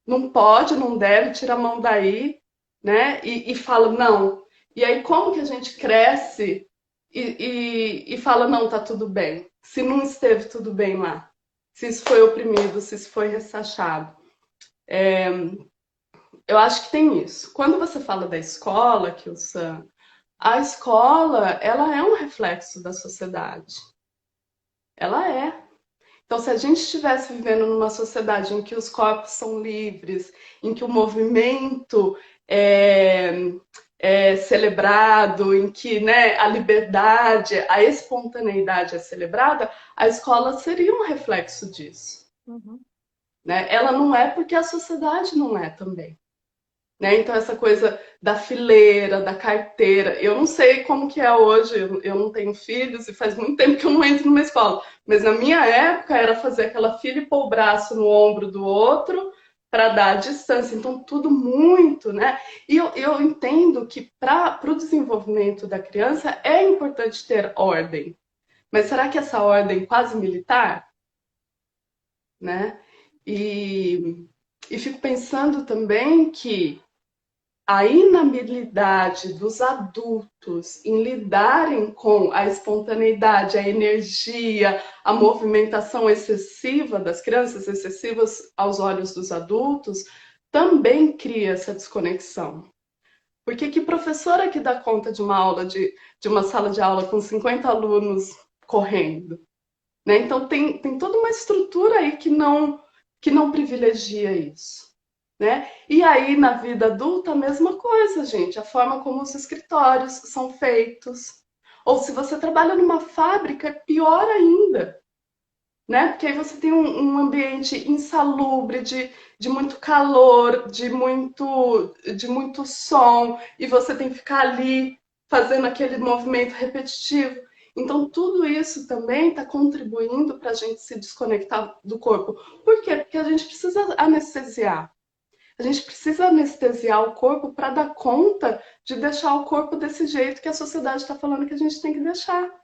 Não pode, não deve, tira a mão daí, né? E fala não. E aí como que a gente cresce e fala não, tá tudo bem? Se não esteve tudo bem lá, se isso foi oprimido, se isso foi ressachado. Eu acho que tem isso. Quando você fala da escola, que o Sam A escola, ela é um reflexo da sociedade. Ela é. Então, se a gente estivesse vivendo numa sociedade em que os corpos são livres, em que o movimento é, é celebrado, em que, né, a liberdade, a espontaneidade é celebrada, a escola seria um reflexo disso. Uhum. Né? Ela não é porque a sociedade não é também. Né? Então, essa coisa da fileira, da carteira, eu não sei como que é hoje, eu não tenho filhos e faz muito tempo que eu não entro numa escola, mas na minha época era fazer aquela fila e pôr o braço no ombro do outro para dar a distância, então tudo muito, né? E eu entendo que para o desenvolvimento da criança é importante ter ordem, mas será que essa ordem quase militar, né? E, e fico pensando também que a inabilidade dos adultos em lidarem com a espontaneidade, a energia, a movimentação excessiva das crianças, excessivas aos olhos dos adultos, também cria essa desconexão. Porque que professora que dá conta de uma aula de uma sala de aula com 50 alunos correndo? Né? Então tem toda uma estrutura aí que não privilegia isso. Né? E aí, na vida adulta, a mesma coisa, gente. A forma como os escritórios são feitos. Ou se você trabalha numa fábrica, é pior ainda. Né? Porque aí você tem um ambiente insalubre, de muito calor, de muito som, e você tem que ficar ali fazendo aquele movimento repetitivo. Então, tudo isso também está contribuindo para a gente se desconectar do corpo. Por quê? Porque a gente precisa anestesiar. A gente precisa anestesiar o corpo para dar conta de deixar o corpo desse jeito que a sociedade está falando que a gente tem que deixar.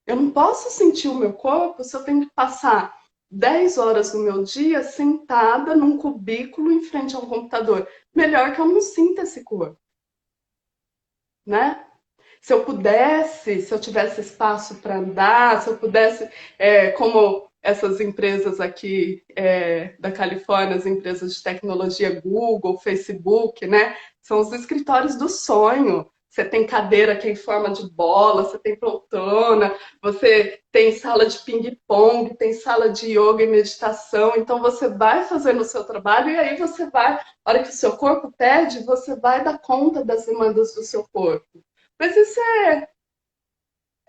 Eu não posso sentir o meu corpo se eu tenho que passar 10 horas do meu dia sentada num cubículo em frente a um computador. Melhor que eu não sinta esse corpo, né? Se eu pudesse, se eu tivesse espaço para andar, se eu pudesse, como essas empresas aqui da Califórnia, as empresas de tecnologia, Google, Facebook, né? São os escritórios do sonho. Você tem cadeira que é em forma de bola, você tem poltrona, você tem sala de ping-pong, tem sala de yoga e meditação. Então você vai fazendo o seu trabalho e aí você vai, a hora que o seu corpo pede, você vai dar conta das demandas do seu corpo. Mas isso é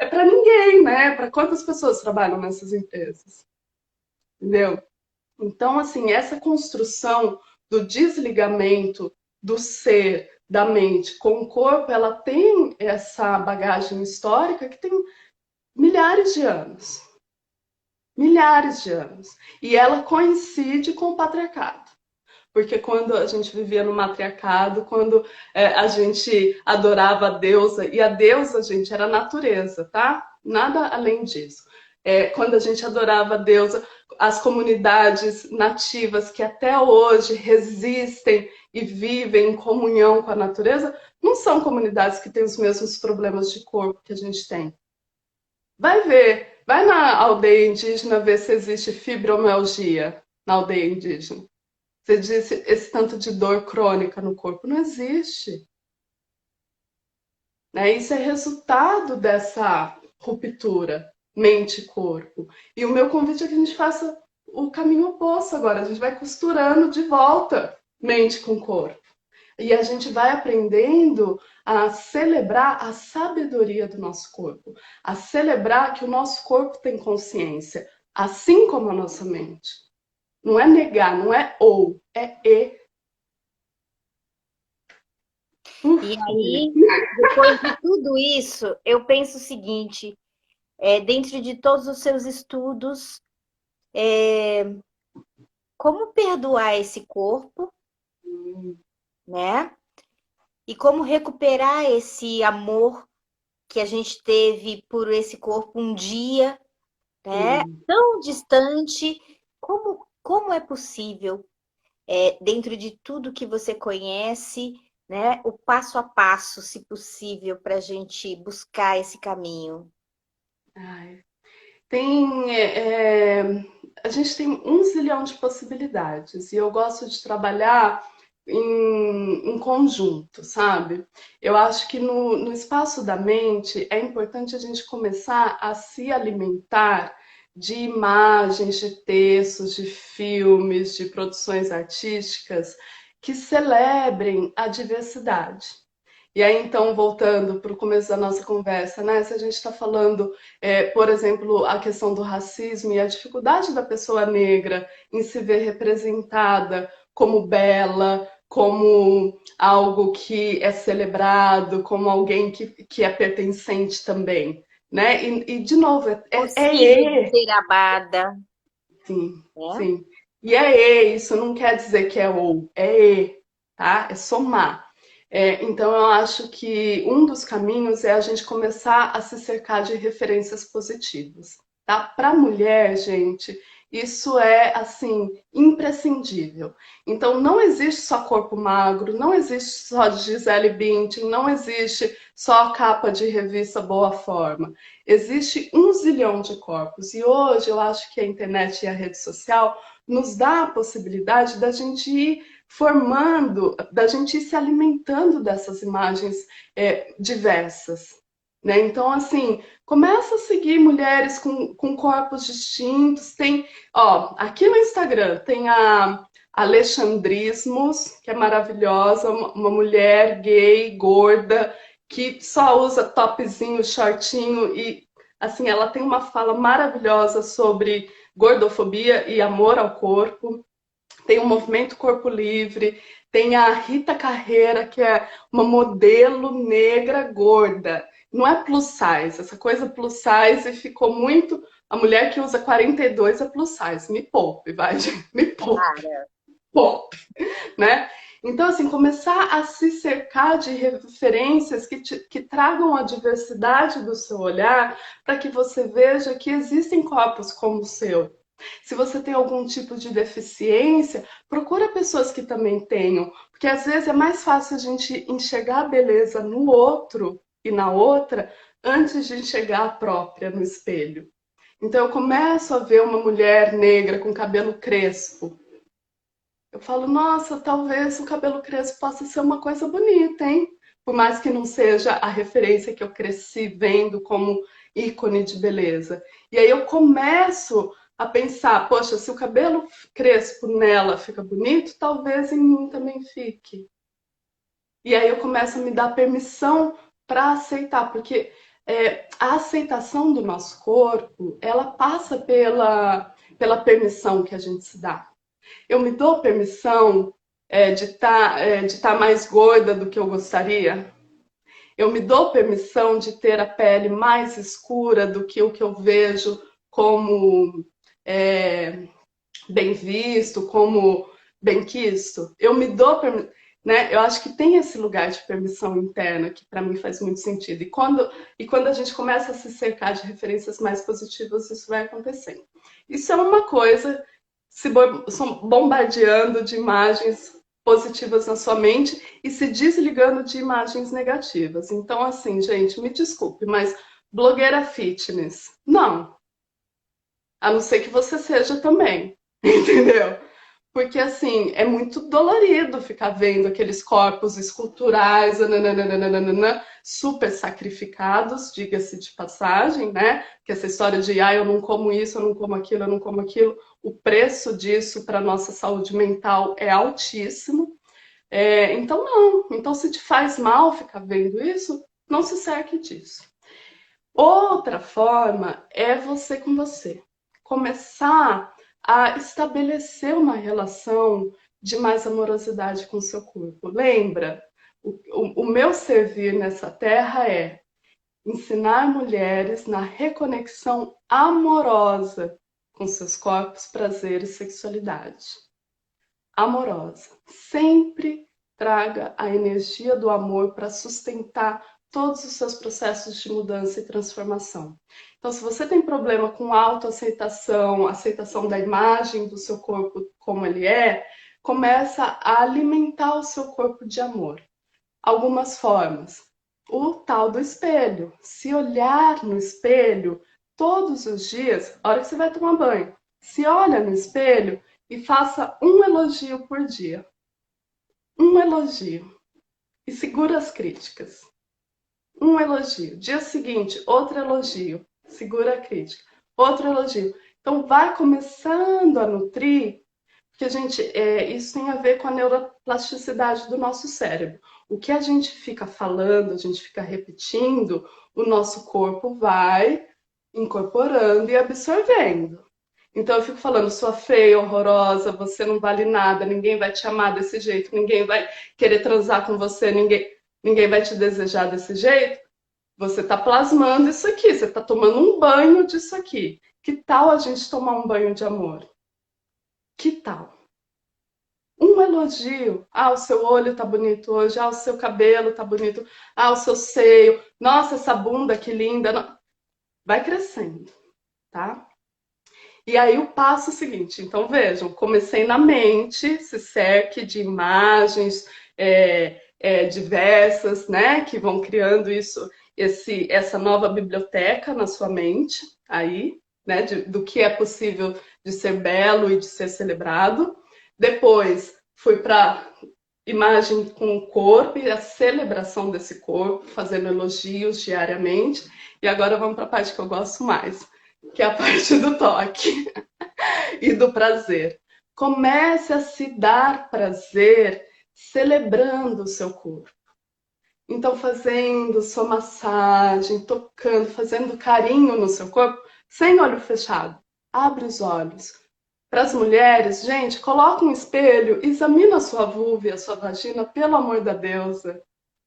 para ninguém, né? Para quantas pessoas trabalham nessas empresas? Entendeu? Então, assim, essa construção do desligamento do ser, da mente com o corpo, ela tem essa bagagem histórica que tem milhares de anos. Milhares de anos. E ela coincide com o patriarcado. Porque quando a gente vivia no matriarcado, quando a gente adorava a deusa, e a deusa, gente, era a natureza, tá? Nada além disso. Quando a gente adorava a deusa, as comunidades nativas que até hoje resistem e vivem em comunhão com a natureza, não são comunidades que têm os mesmos problemas de corpo que a gente tem. Vai ver, vai na aldeia indígena ver se existe fibromialgia na aldeia indígena. Você disse esse tanto de dor crônica no corpo. Não existe. Né? Isso é resultado dessa ruptura mente-corpo. E o meu convite é que a gente faça o caminho oposto agora. A gente vai costurando de volta mente com corpo. E a gente vai aprendendo a celebrar a sabedoria do nosso corpo, a celebrar que o nosso corpo tem consciência, assim como a nossa mente. Não é negar, não é ou, é e. E Ufa, aí, depois de tudo isso, eu penso o seguinte: dentro de todos os seus estudos, como perdoar esse corpo, né? E como recuperar esse amor que a gente teve por esse corpo um dia, né? sim. Tão distante. Como é possível, dentro de tudo que você conhece, né? O passo a passo, se possível, para a gente buscar esse caminho? Ai, tem, a gente tem um zilhão de possibilidades e eu gosto de trabalhar. em conjunto, sabe? Eu acho que no espaço da mente é importante a gente começar a se alimentar de imagens, de textos, de filmes, de produções artísticas que celebrem a diversidade. E aí, então, voltando para o começo da nossa conversa, né? Se a gente está falando, por exemplo, a questão do racismo e a dificuldade da pessoa negra em se ver representada como bela, como algo que é celebrado, como alguém que é pertencente também, né? E de novo, Possível de ser amada, sim, né? sim. E é e, isso não quer dizer que é ou, é e, tá? É somar. Então, eu acho que um dos caminhos é a gente começar a se cercar de referências positivas, tá? Para a mulher, gente, isso é, assim, imprescindível. Então, não existe só corpo magro, não existe só Gisele Bündchen, não existe só capa de revista Boa Forma. Existe um zilhão de corpos. E hoje eu acho que a internet e a rede social nos dá a possibilidade da gente ir formando, da gente ir se alimentando dessas imagens diversas. Né? Então, assim, começa a seguir mulheres com corpos distintos. Tem, ó, aqui no Instagram tem a Alexandrismos, que é maravilhosa, uma mulher gay, gorda, que só usa topzinho, shortinho e assim, ela tem uma fala maravilhosa sobre gordofobia e amor ao corpo. Tem o movimento Corpo Livre, tem a Rita Carreira, que é uma modelo negra gorda. Não é plus size, essa coisa plus size ficou muito. A mulher que usa 42 é plus size. Me poupe, vai, gente, me poupe. Cara, Poupe, né? Então, assim, começar a se cercar de referências que tragam a diversidade do seu olhar para que você veja que existem corpos como o seu. Se você tem algum tipo de deficiência, procura pessoas que também tenham, porque às vezes é mais fácil a gente enxergar a beleza no outro e na outra antes de enxergar a própria no espelho. Então eu começo a ver uma mulher negra com cabelo crespo. Eu falo, nossa, talvez o cabelo crespo possa ser uma coisa bonita, hein? Por mais que não seja a referência que eu cresci vendo como ícone de beleza. E aí eu começo a pensar, poxa, se o cabelo crespo nela fica bonito, talvez em mim também fique. E aí eu começo a me dar permissão para aceitar, porque a aceitação do nosso corpo, ela passa pela permissão que a gente se dá. Eu me dou permissão de tá mais gorda do que eu gostaria? Eu me dou permissão de ter a pele mais escura do que o que eu vejo como é, bem visto, como bem quisto? Eu me dou permissão. Né? Eu acho que tem esse lugar de permissão interna que para mim faz muito sentido. E quando a gente começa a se cercar de referências mais positivas, isso vai acontecendo. Isso é uma coisa se bombardeando de imagens positivas na sua mente e se desligando de imagens negativas. Então, assim, gente, me desculpe, mas blogueira fitness, não. A não ser que você seja também, entendeu? Porque, assim, é muito dolorido ficar vendo aqueles corpos esculturais, nananana, super sacrificados, diga-se de passagem, né? Que essa história de, ah, eu não como isso, eu não como aquilo, eu não como aquilo, o preço disso para nossa saúde mental é altíssimo. Então, não. Então, se te faz mal ficar vendo isso, não se cerque disso. Outra forma é você com você. Começar a estabelecer uma relação de mais amorosidade com o seu corpo. Lembra? O meu servir nessa terra é ensinar mulheres na reconexão amorosa com seus corpos, prazer e sexualidade. Amorosa. Sempre traga a energia do amor para sustentar todos os seus processos de mudança e transformação. Então, se você tem problema com autoaceitação, aceitação da imagem do seu corpo como ele é, começa a alimentar o seu corpo de amor. Algumas formas. O tal do espelho. Se olhar no espelho todos os dias, a hora que você vai tomar banho, se olha no espelho e faça um elogio por dia. um elogio e segura as críticas. Um elogio. Dia seguinte, outro elogio. Segura a crítica. Outro elogio. Então, vai começando a nutrir, porque, gente, isso tem a ver com a neuroplasticidade do nosso cérebro. O que a gente fica falando, a gente fica repetindo, o nosso corpo vai incorporando e absorvendo. Então, eu fico falando, sua feia, horrorosa, você não vale nada, ninguém vai te amar desse jeito, ninguém vai querer transar com você, ninguém vai te desejar desse jeito. Você está plasmando isso aqui, você está tomando um banho disso aqui. Que tal a gente tomar um banho de amor? Que tal? Um elogio. Ah, o seu olho tá bonito hoje. Ah, o seu cabelo tá bonito. Ah, o seu seio. Nossa, essa bunda que linda. Vai crescendo, tá? E aí o passo seguinte. Então vejam, comecei na mente, se cerque de imagens diversas, né, que vão criando essa nova biblioteca na sua mente, aí, né, do que é possível de ser belo e de ser celebrado. Depois fui para imagem com o corpo e a celebração desse corpo, fazendo elogios diariamente. E agora vamos para a parte que eu gosto mais, que é a parte do toque e do prazer. Comece a se dar prazer celebrando o seu corpo. Então, fazendo sua massagem, tocando, fazendo carinho no seu corpo, sem olho fechado. Abre os olhos. Para as mulheres, gente, coloca um espelho, examina a sua vulva e a sua vagina, pelo amor da deusa,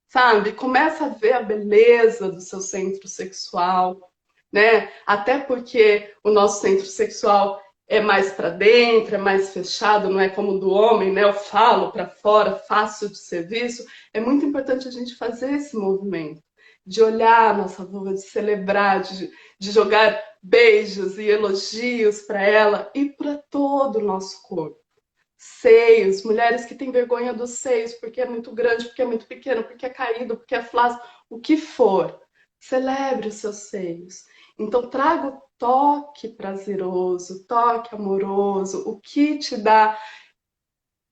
sabe? Começa a ver a beleza do seu centro sexual, né? Até porque o nosso centro sexual é mais para dentro, é mais fechado, não é como o do homem, né? Eu falo para fora, fácil de ser visto. É muito importante a gente fazer esse movimento, de olhar a nossa vulva, de celebrar, de jogar beijos e elogios para ela e para todo o nosso corpo. Seios, mulheres que têm vergonha dos seios porque é muito grande, porque é muito pequeno, porque é caído, porque é flácido, o que for. Celebre os seus seios. Então traga o toque prazeroso, toque amoroso, o que te dá,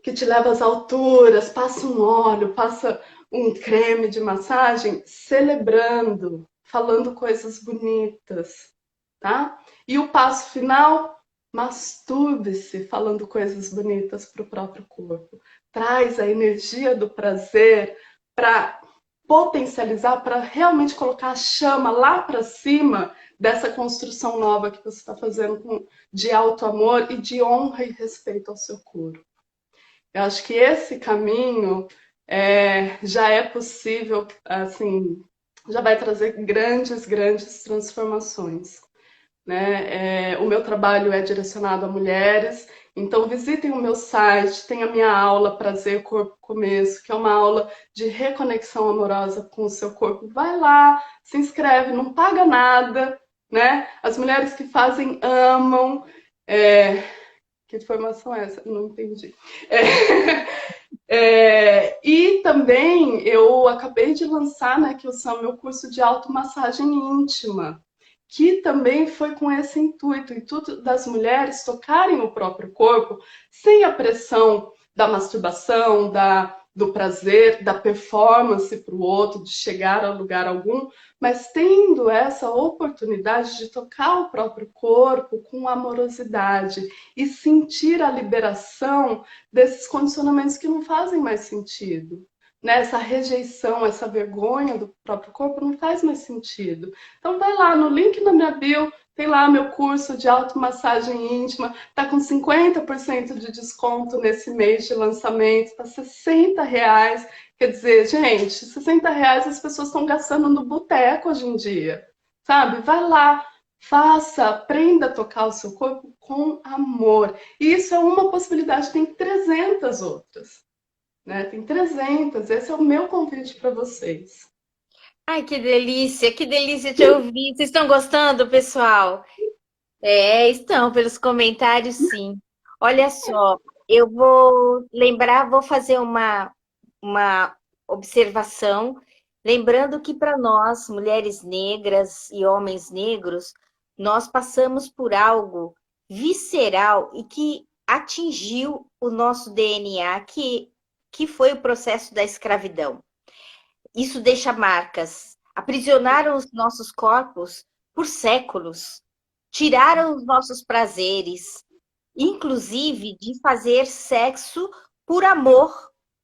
que te leva às alturas, passa um óleo, passa um creme de massagem, celebrando, falando coisas bonitas, tá? E o passo final, masturbe-se falando coisas bonitas para o próprio corpo. Traz a energia do prazer para potencializar, para realmente colocar a chama lá para cima dessa construção nova que você está fazendo de alto amor e de honra e respeito ao seu corpo. Eu acho que esse caminho já é possível, assim, já vai trazer grandes, grandes transformações, né? O meu trabalho é direcionado a mulheres, então visitem o meu site, tem a minha aula Prazer Corpo Começo, que é uma aula de reconexão amorosa com o seu corpo. Vai lá, se inscreve, não paga nada, né? As mulheres que fazem amam. Que informação é essa? Não entendi. E também eu acabei de lançar, né, que é o meu curso de automassagem íntima, que também foi com esse intuito das mulheres tocarem o próprio corpo sem a pressão da masturbação, do prazer, da performance para o outro, de chegar a lugar algum, mas tendo essa oportunidade de tocar o próprio corpo com amorosidade e sentir a liberação desses condicionamentos que não fazem mais sentido. Né? Essa rejeição, essa vergonha do próprio corpo não faz mais sentido. Então vai lá no link na minha bio, tem lá meu curso de automassagem íntima, tá com 50% de desconto nesse mês de lançamento, tá R$ 60. Quer dizer, gente, R$ 60 as pessoas estão gastando no boteco hoje em dia, sabe? Vai lá, faça, aprenda a tocar o seu corpo com amor. E isso é uma possibilidade, tem 300 outras, né? Tem 300. Esse é o meu convite para vocês. Ai, que delícia te ouvir. Vocês estão gostando, pessoal? Estão, pelos comentários, sim. Olha só, eu vou lembrar, vou fazer uma observação, lembrando que para nós, mulheres negras e homens negros, nós passamos por algo visceral e que atingiu o nosso DNA, que foi o processo da escravidão. Isso deixa marcas. Aprisionaram os nossos corpos por séculos. Tiraram os nossos prazeres, inclusive de fazer sexo por amor,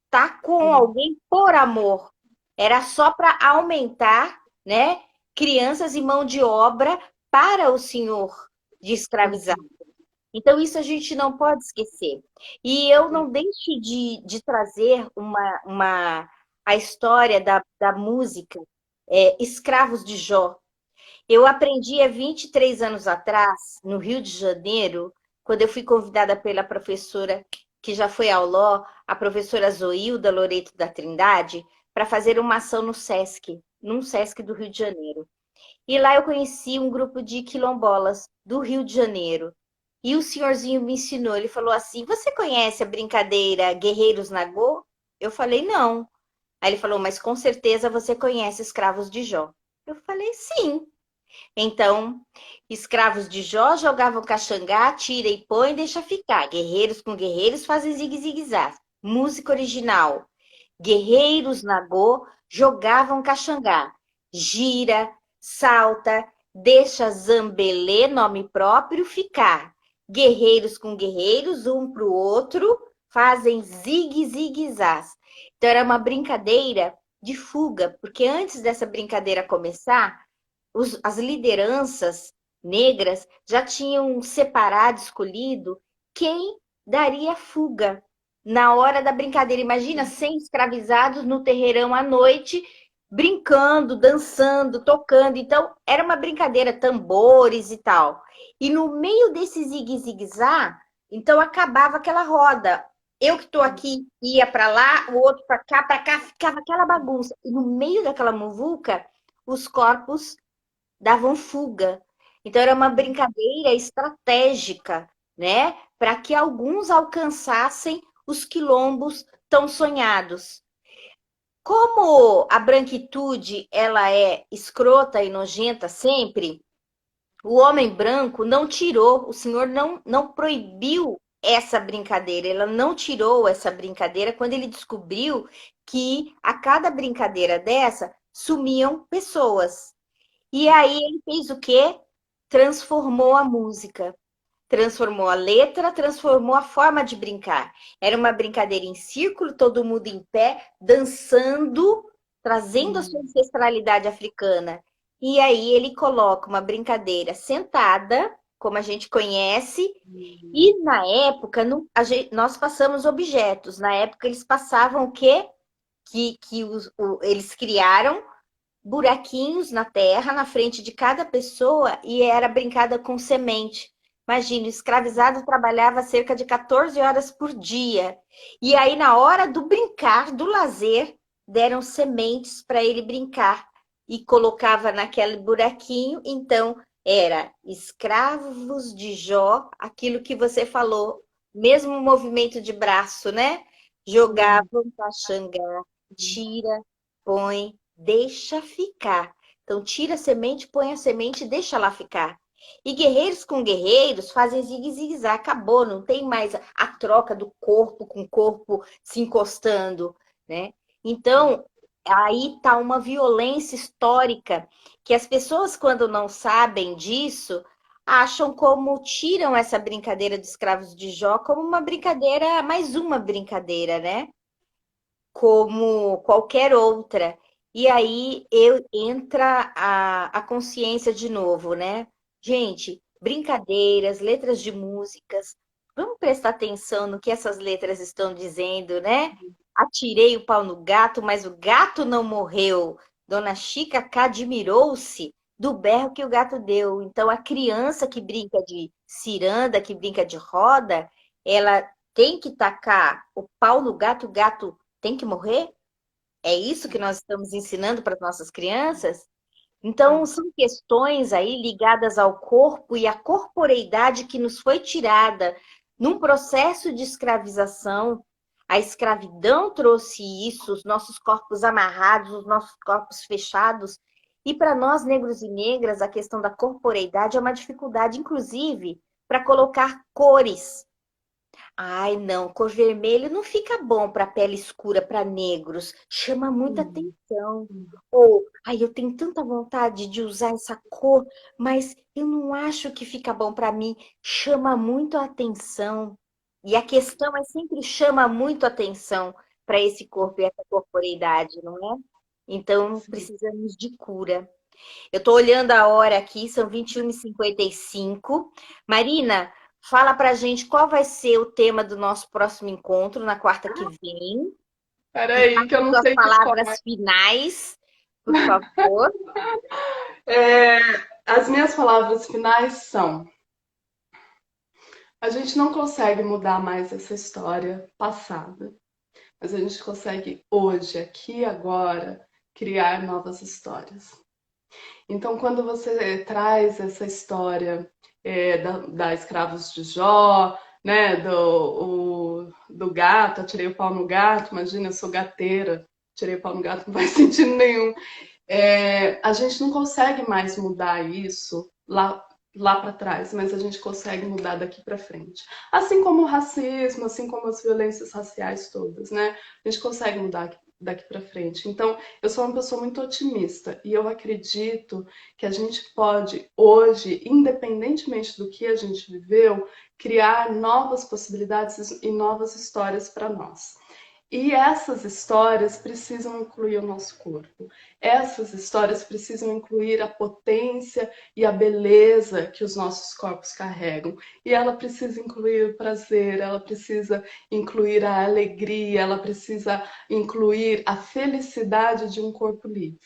tá com alguém por amor. Era só para aumentar, né, crianças e mão de obra para o senhor de escravizar. Então, isso a gente não pode esquecer. E eu não deixo de trazer a história da música Escravos de Jó. Eu aprendi há 23 anos atrás, no Rio de Janeiro, quando eu fui convidada pela professora que já foi ao LO, a professora Zoilda Loreto da Trindade, para fazer uma ação no SESC, num SESC do Rio de Janeiro. E lá eu conheci um grupo de quilombolas do Rio de Janeiro. E o senhorzinho me ensinou, ele falou assim: "Você conhece a brincadeira Guerreiros Nagô?" Eu falei: "Não." Aí ele falou: "Mas com certeza você conhece Escravos de Jó." Eu falei: "Sim." Então, escravos de Jó jogavam caxangá, tira e põe, deixa ficar. Guerreiros com guerreiros fazem zigue-zigue-zá. Música original. Guerreiros Nagô jogavam caxangá. Gira, salta, deixa zambelê, nome próprio, ficar. Guerreiros com guerreiros, um para o outro, fazem zigue-zigue-zás. Então, era uma brincadeira de fuga, porque antes dessa brincadeira começar, as lideranças negras já tinham separado, escolhido quem daria fuga na hora da brincadeira. Imagina 100 escravizados no terreirão à noite, brincando, dançando, tocando. Então, era uma brincadeira, tambores e tal. E no meio desse zigue-zigue-zá, então acabava aquela roda. Eu que estou aqui ia para lá, o outro para cá, ficava aquela bagunça. E no meio daquela muvuca, os corpos davam fuga. Então era uma brincadeira estratégica, né, para que alguns alcançassem os quilombos tão sonhados. Como a branquitude ela é escrota e nojenta sempre, o homem branco não tirou, o senhor não proibiu essa brincadeira, ela não tirou essa brincadeira quando ele descobriu que a cada brincadeira dessa sumiam pessoas. E aí ele fez o quê? Transformou a música, transformou a letra, transformou a forma de brincar. Era uma brincadeira em círculo, todo mundo em pé, dançando, trazendo a sua ancestralidade africana. E aí ele coloca uma brincadeira sentada, como a gente conhece, e na época nós passamos objetos. Na época eles passavam o quê? Eles criaram buraquinhos na terra, na frente de cada pessoa, e era brincada com semente. Imagina, o escravizado trabalhava cerca de 14 horas por dia. E aí, na hora do brincar, do lazer, deram sementes para ele brincar. E colocava naquele buraquinho. Então, era escravos de Jó, aquilo que você falou, mesmo movimento de braço, né? Jogavam caxangá, tira, põe, deixa ficar. Então, tira a semente, põe a semente e deixa lá ficar. E guerreiros com guerreiros fazem zigue-zigue-zá. Acabou, não tem mais a troca do corpo com o corpo se encostando, né? Então, aí está uma violência histórica que as pessoas, quando não sabem disso, acham como tiram essa brincadeira de escravos de Jó como uma brincadeira, mais uma brincadeira, né? Como qualquer outra. E aí entra a consciência de novo, né? Gente, brincadeiras, letras de músicas, vamos prestar atenção no que essas letras estão dizendo, né? Atirei o pau no gato, mas o gato não morreu. Dona Chica cá admirou-se do berro que o gato deu. Então, a criança que brinca de ciranda, que brinca de roda, ela tem que tacar o pau no gato, o gato tem que morrer? É isso que nós estamos ensinando para as nossas crianças? Então, são questões aí ligadas ao corpo e à corporeidade que nos foi tirada num processo de escravização. A escravidão trouxe isso, os nossos corpos amarrados, os nossos corpos fechados. E para nós, negros e negras, a questão da corporeidade é uma dificuldade, inclusive, para colocar cores. Ai, não, cor vermelho não fica bom para pele escura, para negros, chama muita Hum, atenção. hum, Ou, ai, eu tenho tanta vontade de usar essa cor, mas eu não acho que fica bom para mim, chama muito a atenção. E a questão é sempre chama muito atenção para esse corpo e essa corporeidade, não é? Então, sim. precisamos de cura. Eu estou olhando a hora aqui, são 21h55. Marina, fala pra gente qual vai ser o tema do nosso próximo encontro na quarta que vem. E Peraí, que eu faça não suas sei te falar. palavras finais, por favor. É, as minhas palavras finais são: a gente não consegue mudar mais essa história passada, mas a gente consegue hoje, aqui e agora, criar novas histórias. Então, quando você traz essa história da Escravos de Jó, né, do gato, atirei o pau no gato, imagina, eu sou gateira, tirei o pau no gato, não faz sentido nenhum. A gente não consegue mais mudar isso lá para trás, mas a gente consegue mudar daqui para frente. Assim como o racismo, assim como as violências raciais todas, né? A gente consegue mudar daqui para frente. Então, eu sou uma pessoa muito otimista e eu acredito que a gente pode hoje, independentemente do que a gente viveu, criar novas possibilidades e novas histórias para nós. E essas histórias precisam incluir o nosso corpo. Essas histórias precisam incluir a potência e a beleza que os nossos corpos carregam. E ela precisa incluir o prazer, ela precisa incluir a alegria, ela precisa incluir a felicidade de um corpo livre.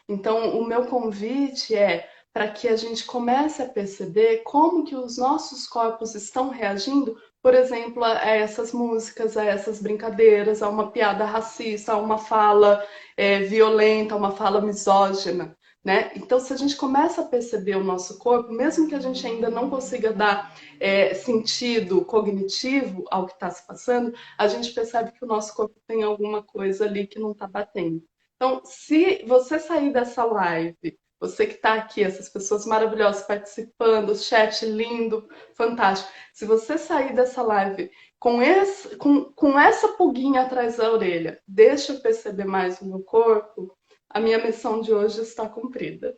Então, o meu convite é para que a gente comece a perceber como que os nossos corpos estão reagindo, por exemplo, a essas músicas, a essas brincadeiras, a uma piada racista, a uma fala violenta, a uma fala misógina. Né? Então, se a gente começa a perceber o nosso corpo, mesmo que a gente ainda não consiga dar sentido cognitivo ao que está se passando, a gente percebe que o nosso corpo tem alguma coisa ali que não está batendo. Então, se você sair dessa live, você que está aqui, essas pessoas maravilhosas participando, chat lindo, fantástico. Se você sair dessa live com essa pulguinha atrás da orelha, deixa eu perceber mais o meu corpo, a minha missão de hoje está cumprida.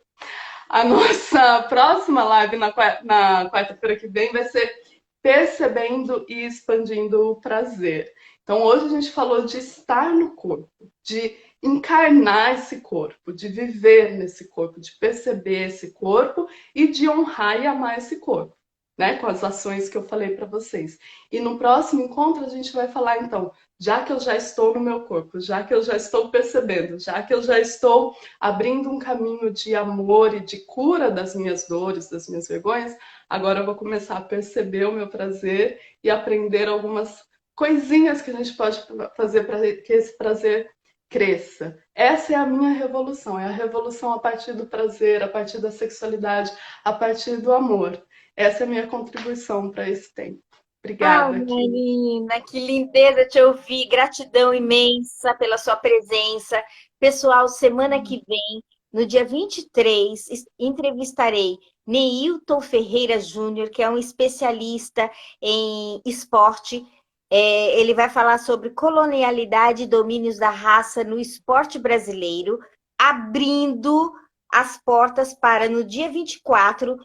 A nossa próxima live na quarta-feira que vem vai ser percebendo e expandindo o prazer. Então, hoje a gente falou de estar no corpo, de encarnar esse corpo, de viver nesse corpo, de perceber esse corpo e de honrar e amar esse corpo, né? Com as ações que eu falei para vocês. E no próximo encontro a gente vai falar, então, já que eu já estou no meu corpo, já que eu já estou percebendo, já que eu já estou abrindo um caminho de amor e de cura das minhas dores, das minhas vergonhas, agora eu vou começar a perceber o meu prazer e aprender algumas coisinhas que a gente pode fazer para que esse prazer cresça. Essa é a minha revolução, é a revolução a partir do prazer, a partir da sexualidade, a partir do amor. Essa é a minha contribuição para esse tempo. Ah, Obrigada, Kim. Marina, que lindeza te ouvir. Gratidão imensa pela sua presença. Pessoal, semana que vem, no dia 23, entrevistarei Neilton Ferreira Júnior, que é um especialista em esporte. Ele vai falar sobre colonialidade e domínios da raça no esporte brasileiro, abrindo as portas para, no dia 24,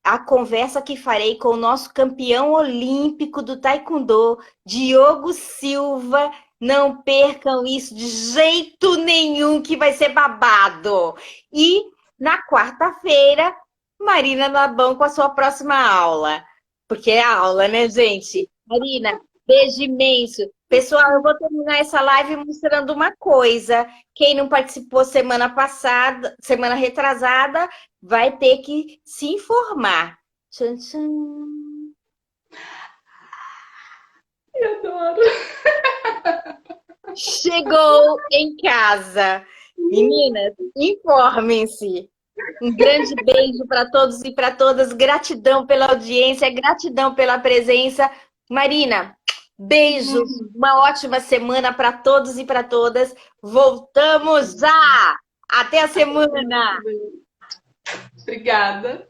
a conversa que farei com o nosso campeão olímpico do Taekwondo, Diogo Silva. Não percam isso de jeito nenhum, que vai ser babado. E na quarta-feira, Marina Nabão com a sua próxima aula. Porque é aula, né, gente? Marina, beijo imenso. Pessoal, eu vou terminar essa live mostrando uma coisa. Quem não participou semana passada, semana retrasada, vai ter que se informar. Tchan, tchan. Eu adoro. Chegou em casa. Meninas, informem-se. Um grande beijo para todos e para todas. Gratidão pela audiência, gratidão pela presença. Marina, beijos. Uma ótima semana para todos e para todas. Voltamos já. Até a Até semana que semana. vem. Obrigada.